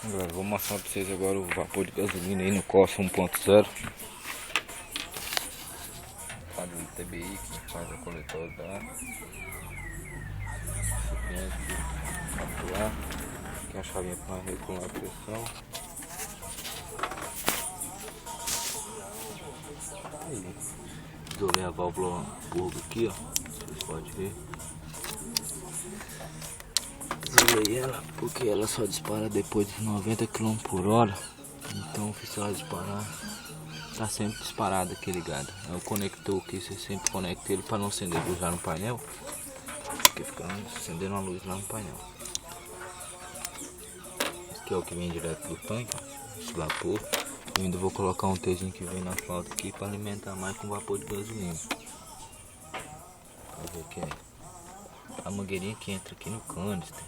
Galera, vou mostrar pra vocês agora o vapor de gasolina aí no Corsa 1.0. Fábio do TBI que faz a coletora da recipiente atuar. Aqui é a chavinha para regular a pressão. Aí, isolei a válvula burgo aqui, ó. Vocês podem ver. Isolei ela porque ela só dispara depois de 90 km/h. Então fiz ela disparar. Tá sempre disparado aqui ligado. É o conector que você sempre conecta ele para não acender luz lá no painel. Porque fica acendendo a luz lá no painel. Esse aqui é o que vem direto do tanque, esse vapor. Eu ainda vou colocar um Tzinho que vem na falta aqui para alimentar mais com vapor de gasolina. Pra ver que é a mangueirinha que entra aqui no canister.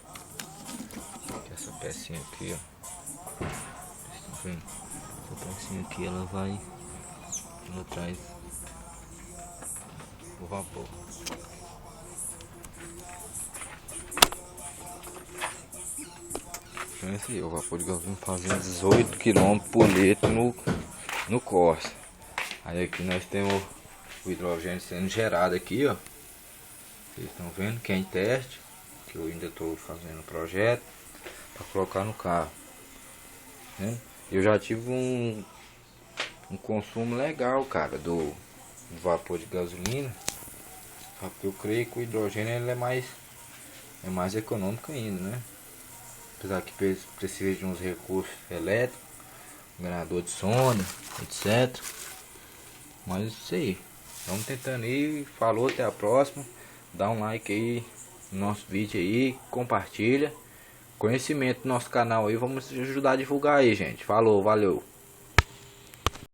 Essa pecinha aqui, ó. Vocês estão vendo? Essa pecinha aqui ela vai. Ela traz o vapor. Então esse aí, o vapor de gasolina fazendo 18 km por litro no Corsa. Aí aqui nós temos o hidrogênio sendo gerado aqui, ó. Vocês estão vendo que é em teste, que eu ainda estou fazendo o projeto para colocar no carro, né? Eu já tive um consumo legal, cara, do vapor de gasolina. Porque eu creio que o hidrogênio ele é mais econômico ainda, né? Apesar que precisa de uns recursos elétricos, ganador de sonda, etc. Mas isso aí. Vamos tentando aí. Falou, até a próxima. Dá um like aí no nosso vídeo aí. Compartilha. Conhecimento do nosso canal aí. Vamos ajudar a divulgar aí, gente. Falou, valeu.